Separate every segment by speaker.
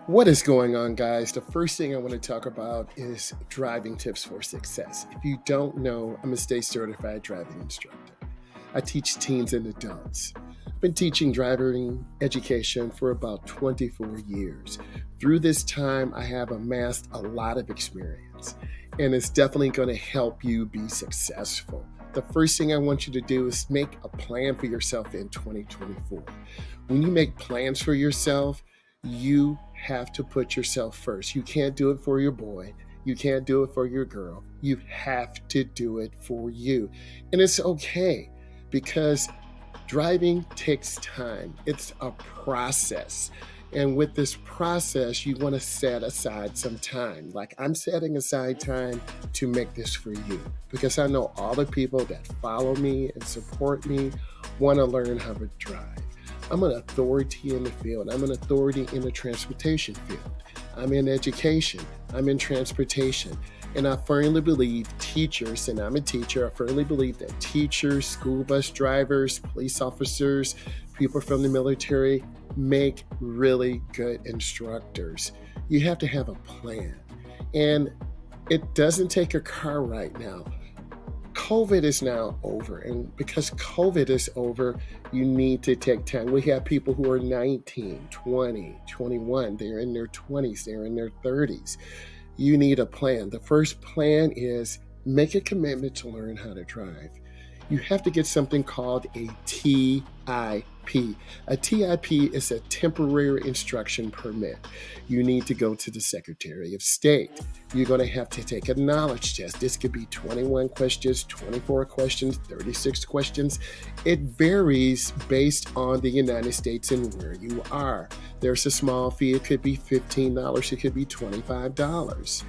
Speaker 1: What is going on, guys? The first thing I want to talk about is driving tips for success. If you don't know, I'm a state certified driving instructor. I teach teens and adults. I've been teaching driving education for about 24 years. Through this time, I have amassed a lot of experience, and it's definitely going to help you be successful. The first thing I want you to do is make a plan for yourself in 2024. When you make plans for yourself, you have to put yourself first. You can't do it for your boy. You can't do it for your girl. You have to do it for you. And it's okay because driving takes time. It's a process. And with this process, you want to set aside some time. Like I'm setting aside time to make this for you because I know all the people that follow me and support me want to learn how to drive. I'm an authority in the field. I'm an authority in the transportation field. I'm in education. I'm in transportation. And I firmly believe teachers, and I'm a teacher, I firmly believe that teachers, school bus drivers, police officers, people from the military make really good instructors. You have to have a plan. And it doesn't take a car right now. COVID is now over. And because COVID is over, you need to take time. We have people who are 19, 20, 21. They're in their 20s, they're in their 30s. You need a plan. The first plan is make a commitment to learn how to drive. You have to get something called a TIP. A TIP is a temporary instruction permit. You need to go to the Secretary of State. You're going to have to take a knowledge test. This could be 21 questions, 24 questions, 36 questions. It varies based on the United States and where you are. There's a small fee. It could be $15. It could be $25.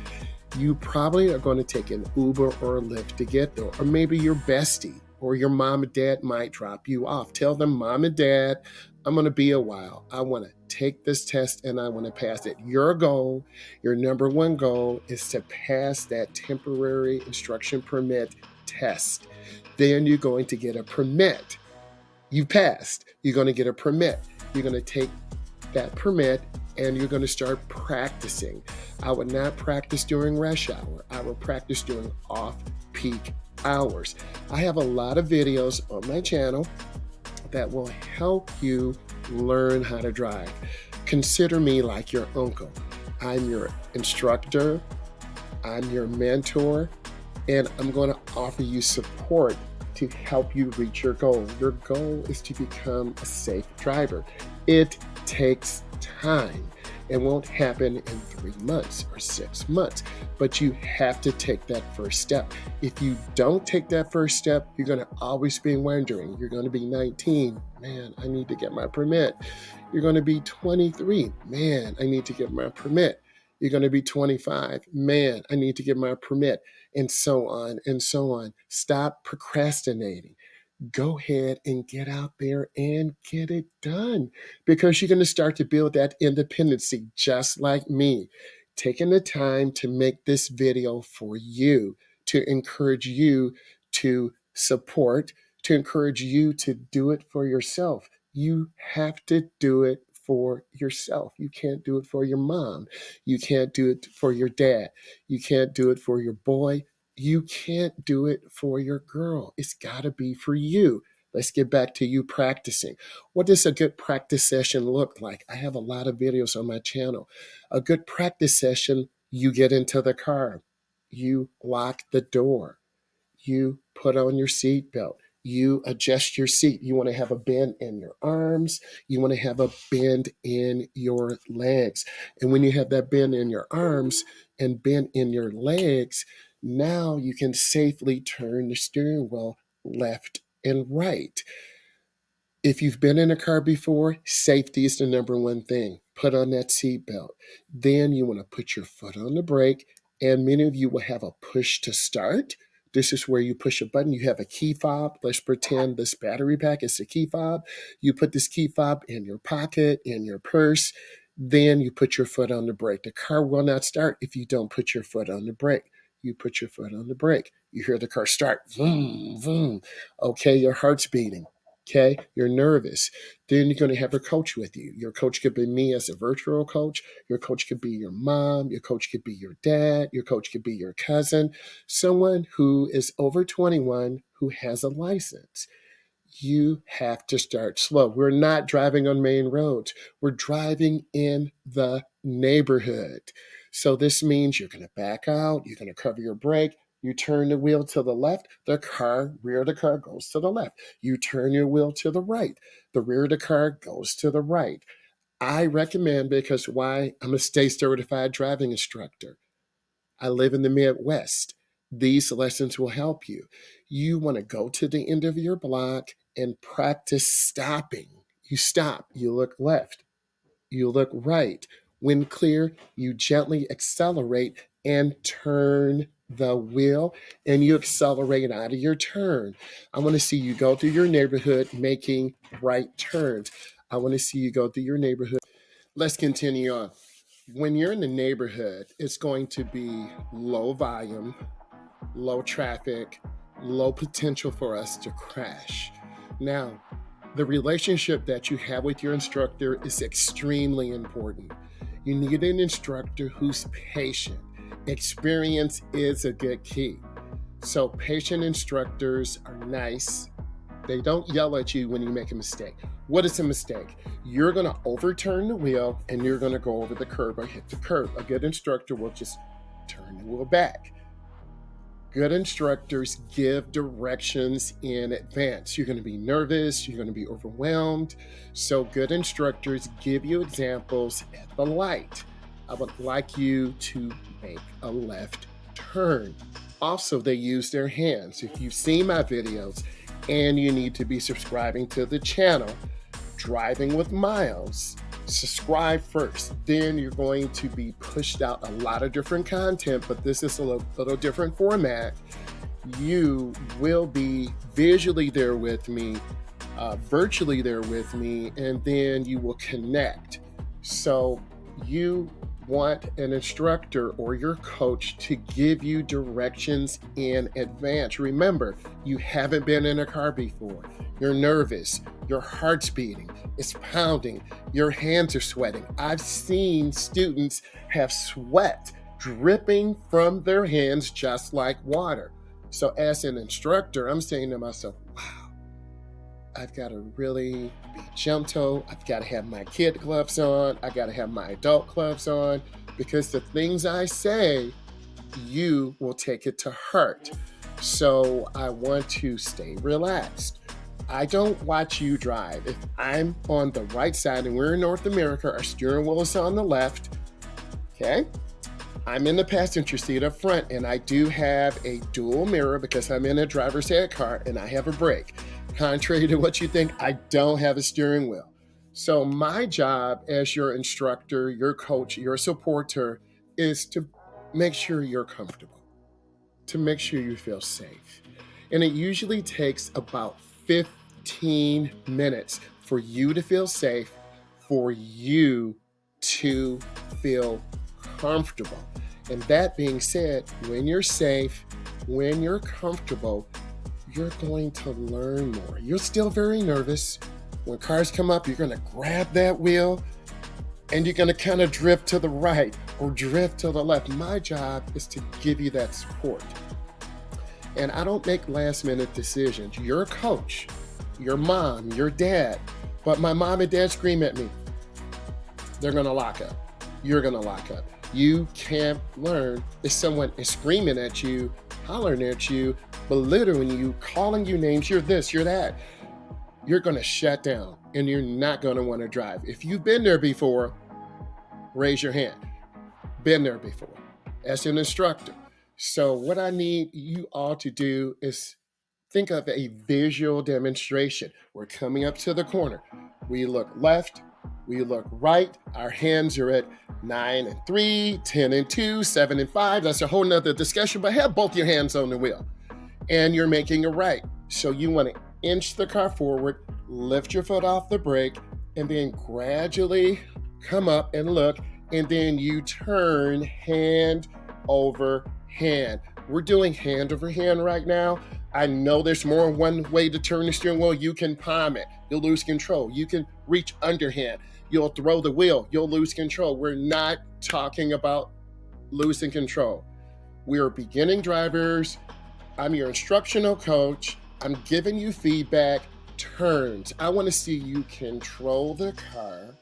Speaker 1: You probably are going to take an Uber or a Lyft to get there, or maybe your bestie or your mom and dad might drop you off. Tell them, Mom and Dad, I'm going to be a while. I want to take this test and I want to pass it. Your goal, your number one goal is to pass that temporary instruction permit test. Then you're going to get a permit. You passed. You're going to get a permit. You're going to take that permit and you're going to start practicing. I would not practice during rush hour. I would practice during off-peak hours. I have a lot of videos on my channel that will help you learn how to drive. Consider me like your uncle. I'm your instructor. I'm your mentor, and I'm going to offer you support to help you reach your goal. Your goal is to become a safe driver. It takes time. It won't happen in 3 months or 6 months, but you have to take that first step. If you don't take that first step, you're going to always be wondering. You're going to be 19. Man, I need to get my permit. You're going to be 23. Man, I need to get my permit. You're going to be 25. Man, I need to get my permit. And so on and so on. Stop procrastinating. Go ahead and get out there and get it done because you're going to start to build that independency just like me. Taking the time to make this video for you, to encourage you to support, to encourage you to do it for yourself. You have to do it for yourself. You can't do it for your mom. You can't do it for your dad. You can't do it for your boy. You can't do it for your girl. It's got to be for you. Let's get back to you practicing. What does a good practice session look like? I have a lot of videos on my channel. A good practice session, you get into the car, you lock the door, you put on your seatbelt, you adjust your seat. You want to have a bend in your arms, you want to have a bend in your legs. And when you have that bend in your arms and bend in your legs, now you can safely turn the steering wheel left and right. If you've been in a car before, safety is the number one thing. Put on that seatbelt. Then you want to put your foot on the brake, and many of you will have a push to start. This is where you push a button. You have a key fob. Let's pretend this battery pack is a key fob. You put this key fob in your pocket, in your purse. Then you put your foot on the brake. The car will not start if you don't put your foot on the brake. You put your foot on the brake. You hear the car start. Vroom, vroom. Okay, your heart's beating. Okay, you're nervous. Then you're going to have a coach with you. Your coach could be me as a virtual coach. Your coach could be your mom. Your coach could be your dad. Your coach could be your cousin, someone who is over 21 who has a license. You have to start slow. We're not driving on main roads. We're driving in the neighborhood. So this means you're going to back out. You're going to cover your brake. You turn the wheel to the left, rear of the car goes to the left. You turn your wheel to the right, the rear of the car goes to the right. I recommend, because why? I'm a state certified driving instructor. I live in the Midwest. These lessons will help you. You want to go to the end of your block and practice stopping. You stop, you look left, you look right. When clear, you gently accelerate and turn the wheel, and you accelerate out of your turn. I want to see you go through your neighborhood making right turns. I want to see you go through your neighborhood. Let's continue on. When you're in the neighborhood, it's going to be low volume, low traffic, low potential for us to crash. Now, the relationship that you have with your instructor is extremely important. You need an instructor who's patient. Experience is a good key. So patient instructors are nice. They don't yell at you when you make a mistake. What is a mistake? You're going to overturn the wheel and you're going to go over the curb or hit the curb. A good instructor will just turn the wheel back. Good instructors give directions in advance. You're going to be nervous. You're going to be overwhelmed. So good instructors give you examples at the light. I would like you to make a left turn. Also, they use their hands. If you've seen my videos, and you need to be subscribing to the channel, Driving with Myles. Subscribe first, then you're going to be pushed out a lot of different content, but this is a little different format. You will be visually there with me, virtually there with me, and then you will connect. So you want an instructor or your coach to give you directions in advance. Remember, you haven't been in a car before. You're nervous. Your heart's beating. It's pounding. Your hands are sweating. I've seen students have sweat dripping from their hands just like water. So as an instructor, I'm saying to myself, wow, I've got to really be gentle. I've got to have my kid gloves on. I got to have my adult gloves on, because the things I say, you will take it to heart. So I want to stay relaxed. I don't watch you drive. If I'm on the right side and we're in North America, our steering wheel is on the left, okay? I'm in the passenger seat up front, and I do have a dual mirror because I'm in a driver's head car and I have a brake. Contrary to what you think, I don't have a steering wheel. So my job as your instructor, your coach, your supporter is to make sure you're comfortable, to make sure you feel safe. And it usually takes about 15 minutes for you to feel safe, for you to feel comfortable. And that being said, when you're safe, when you're comfortable, you're going to learn more. You're still very nervous. When cars come up, you're going to grab that wheel and you're going to kind of drift to the right or drift to the left. My job is to give you that support. And I don't make last minute decisions. You're a coach, your mom, your dad, but my mom and dad scream at me. They're going to lock up. You're going to lock up. You can't learn if someone is screaming at you, hollering at you, belittling you, calling you names, you're this, you're that. You're going to shut down and you're not going to want to drive. If you've been there before, raise your hand. Been there before as an instructor. So what I need you all to do is think of a visual demonstration. We're coming up to the corner. We look left, we look right. Our hands are at 9 and 3, 10 and 2, 7 and 5. That's a whole nother discussion, but have both your hands on the wheel. And you're making a right. So you want to inch the car forward, lift your foot off the brake, and then gradually come up and look. And then you turn hand over hand. We're doing hand over hand right now. I know there's more than one way to turn the steering wheel. You can palm it, you'll lose control. You can reach underhand, you'll throw the wheel, you'll lose control. We're not talking about losing control. We are beginning drivers. I'm your instructional coach. I'm giving you feedback. Turns. I want to see you control the car,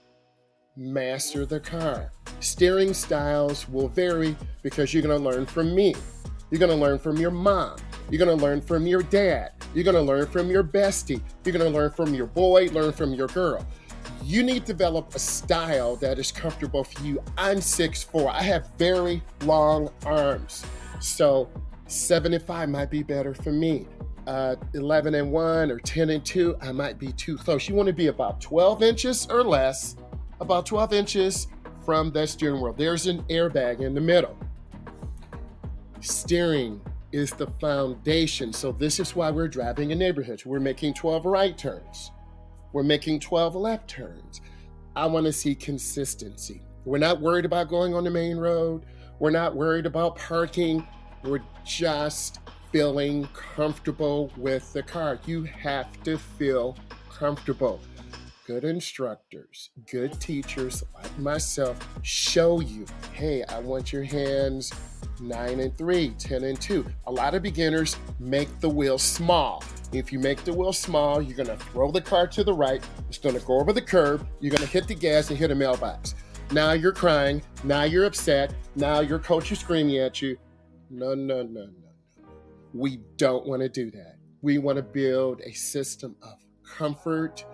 Speaker 1: master the car. Steering styles will vary because you're going to learn from me. You're going to learn from your mom. You're going to learn from your dad. You're going to learn from your bestie. You're going to learn from your boy, learn from your girl. You need to develop a style that is comfortable for you. I'm 6'4". I have very long arms. So 7'5" might be better for me. 11'1" or 10'2", I might be too close. You want to be about 12 inches or less, about 12 inches from that steering wheel. There's an airbag in the middle. Steering is the foundation. So this is why we're driving in neighborhoods. We're making 12 right turns. We're making 12 left turns. I want to see consistency. We're not worried about going on the main road. We're not worried about parking. We're just feeling comfortable with the car. You have to feel comfortable. Good instructors, good teachers like myself show you, hey, I want your hands 9 and 3, 10 and 2. A lot of beginners make the wheel small. If you make the wheel small, you're gonna throw the car to the right, it's gonna go over the curb, you're gonna hit the gas and hit a mailbox. Now you're crying, now you're upset, now your coach is screaming at you. No. We don't wanna do that. We wanna build a system of comfort,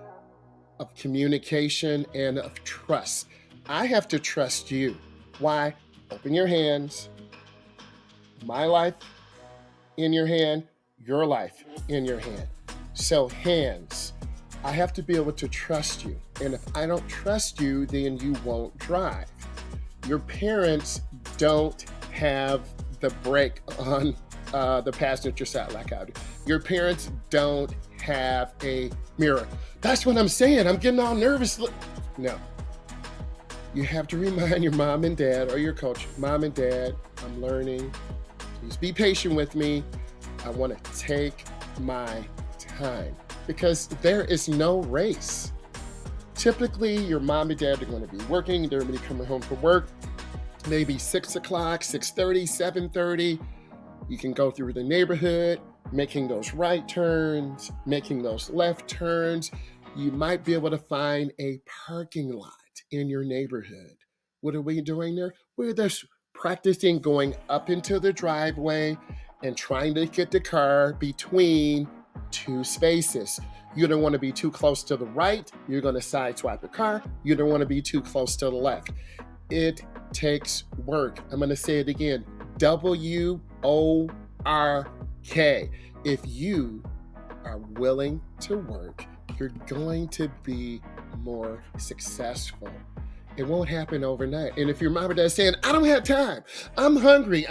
Speaker 1: of communication, and of trust. I have to trust you. Why? Open your hands. My life in your hand, your life in your hand. So hands, I have to be able to trust you. And if I don't trust you, then you won't drive. Your parents don't have the brake on the passenger side like I do. Your parents don't have a mirror. That's what I'm saying. I'm getting all nervous. No. You have to remind your mom and dad or your coach, Mom and Dad, I'm learning. Please be patient with me. I want to take my time because there is no race. Typically, your mom and dad are going to be working. They're going to be coming home from work, maybe 6 o'clock, 6:30, 7:30. You can go through the neighborhood, making those right turns, making those left turns. You might be able to find a parking lot in your neighborhood. What are we doing there? We're just practicing going up into the driveway and trying to get the car between two spaces. You don't want to be too close to the right. You're going to sideswipe the car. You don't want to be too close to the left. It takes work. I'm going to say it again. WORK. If you are willing to work, you're going to be more successful. It won't happen overnight. And if your mom or dad is saying, I don't have time, I'm hungry,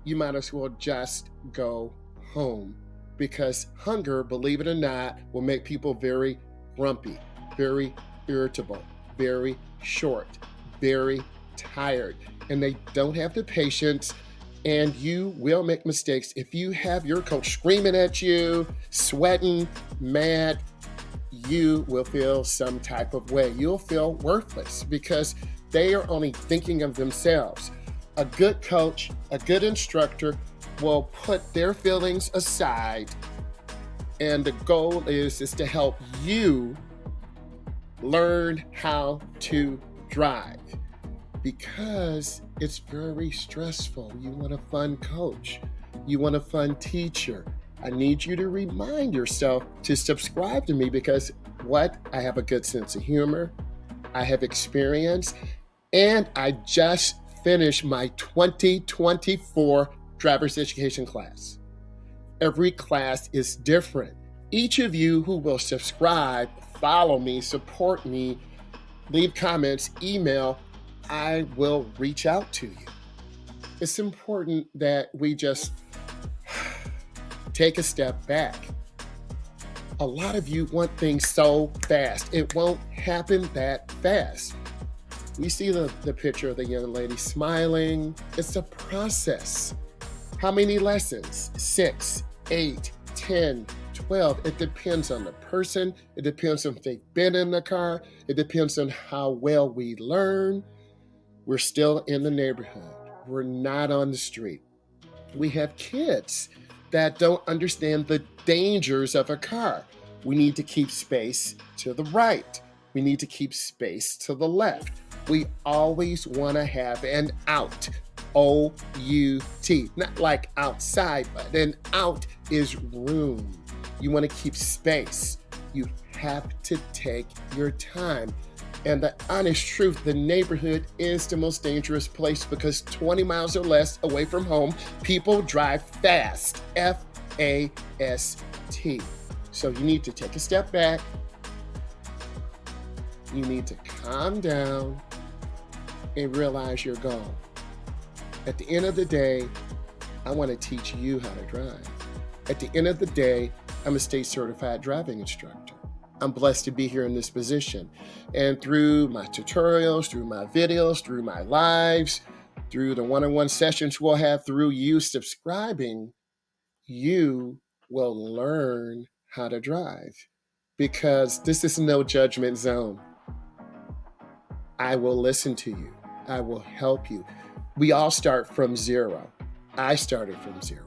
Speaker 1: you might as well just go home, because hunger, believe it or not, will make people very grumpy, very irritable, very short, very tired, and they don't have the patience, and you will make mistakes. If you have your coach screaming at you, sweating, mad, you will feel some type of way. You'll feel worthless because they are only thinking of themselves. A good coach, a good instructor will put their feelings aside, and the goal is to help you learn how to drive, because it's very stressful. You want a fun coach. You want a fun teacher. I need you to remind yourself to subscribe to me because I have a good sense of humor. I have experience, and I just finished my 2024 driver's education class. Every class is different. Each of you who will subscribe, follow me, support me, leave comments, email, I will reach out to you. It's important that we just take a step back. A lot of you want things so fast. It won't happen that fast. We see the picture of the young lady smiling. It's a process. How many lessons? 6, 8, 10, 12. It depends on the person. It depends on if they've been in the car. It depends on how well we learn. We're still in the neighborhood. We're not on the street. We have kids that don't understand the dangers of a car. We need to keep space to the right. We need to keep space to the left. We always want to have an out. O-U-T. Not like outside, but an out is room. You want to keep space. You have to take your time. And the honest truth, the neighborhood is the most dangerous place because 20 miles or less away from home, people drive fast. F-A-S-T. So you need to take a step back. You need to calm down and realize your goal. At the end of the day, I want to teach you how to drive. At the end of the day, I'm a state certified driving instructor. I'm blessed to be here in this position. And through my tutorials, through my videos, through my lives, through the one-on-one sessions we'll have, through you subscribing, you will learn how to drive. Because this is no judgment zone. I will listen to you. I will help you. We all start from zero. I started from zero.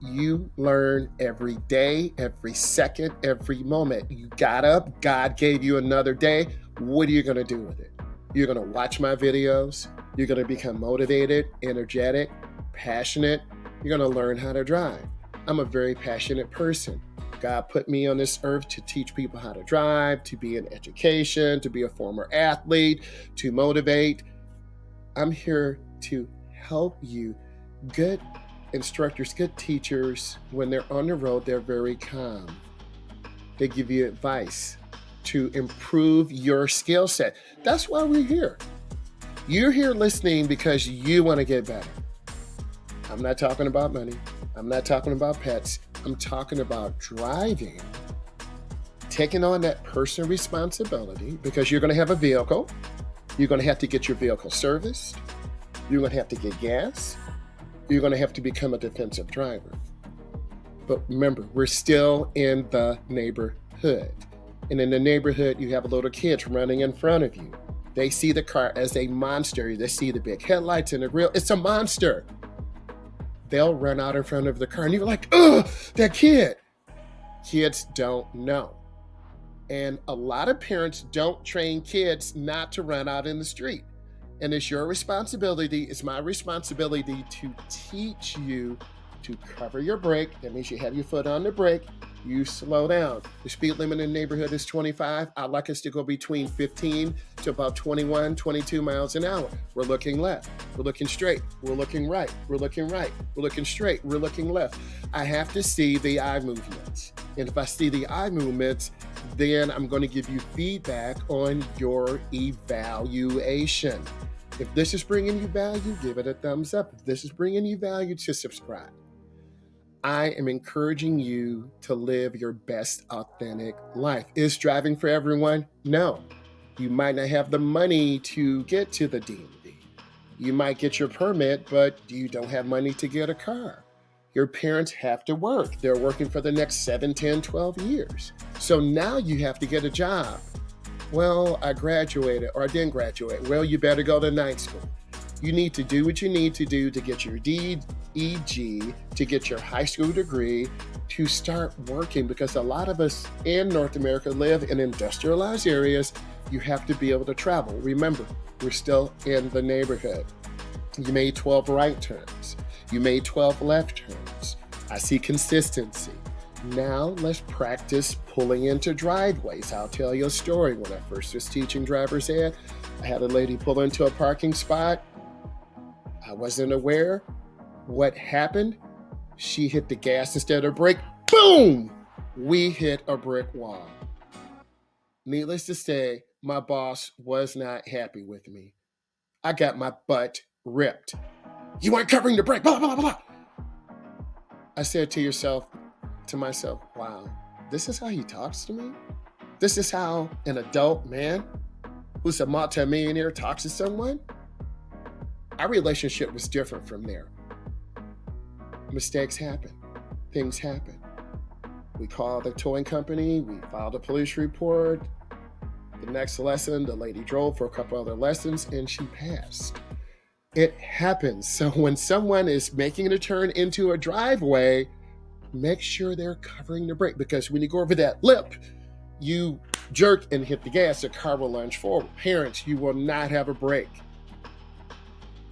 Speaker 1: You learn every day, every second, every moment. You got up, God gave you another day. What are you going to do with it? You're going to watch my videos. You're going to become motivated, energetic, passionate. You're going to learn how to drive. I'm a very passionate person. God put me on this earth to teach people how to drive, to be in education, to be a former athlete, to motivate. I'm here to help you. Good instructors, good teachers, when they're on the road, they're very calm. They give you advice to improve your skill set. That's why we're here. You're here listening because you want to get better. I'm not talking about money. I'm not talking about pets. I'm talking about driving, taking on that personal responsibility because you're going to have a vehicle. You're going to have to get your vehicle serviced. You're going to have to get gas. You're going to have to become a defensive driver. But remember, we're still in the neighborhood. And in the neighborhood, you have little kids running in front of you. They see the car as a monster. They see the big headlights and the grill. It's a monster. They'll run out in front of the car and you're like, ugh, that kid. Kids don't know. And a lot of parents don't train kids not to run out in the street. And it's your responsibility, it's my responsibility to teach you to cover your brake. That means you have your foot on the brake, you slow down. The speed limit in the neighborhood is 25. I'd like us to go between 15 to about 21, 22 miles an hour. We're looking left, we're looking straight, we're looking right, we're looking right, we're looking straight, we're looking left. I have to see the eye movements. And if I see the eye movements, then I'm going to give you feedback on your evaluation. If this is bringing you value, give it a thumbs up. If this is bringing you value, just subscribe. I am encouraging you to live your best authentic life. Is driving for everyone? No. You might not have the money to get to the DMV. You might get your permit, but you don't have money to get a car. Your parents have to work. They're working for the next 7, 10, 12 years. So now you have to get a job. Well, I graduated or I didn't graduate. Well, you better go to night school. You need to do what you need to do to get your DEG, to get your high school degree, to start working, because a lot of us in North America live in industrialized areas. You have to be able to travel. Remember, we're still in the neighborhood. You made 12 right turns. You made 12 left turns. I see consistency. Now let's practice pulling into driveways. I'll tell you a story. When I first was teaching driver's ed, I had a lady pull into a parking spot. I wasn't aware. What happened? She hit the gas instead of brake. Boom! We hit a brick wall. Needless to say, my boss was not happy with me. I got my butt ripped. You weren't covering the brake, blah, blah, blah, blah. I said to myself, wow, this is how he talks to me? This is how an adult man who's a multimillionaire talks to someone, our relationship was different from there. Mistakes happen. Things happen. We called the towing company. We filed a police report. The next lesson, the lady drove for a couple other lessons and she passed. It happens. So when someone is making a turn into a driveway, make sure they're covering the brake, because when you go over that lip, you jerk and hit the gas, the car will lunge forward. Parents, you will not have a brake.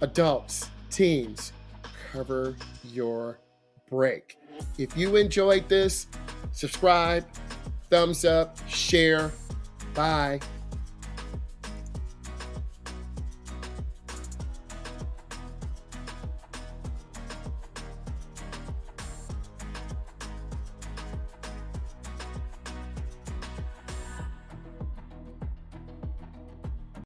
Speaker 1: Adults, teens, cover your brake. If you enjoyed this, subscribe, thumbs up, share. Bye.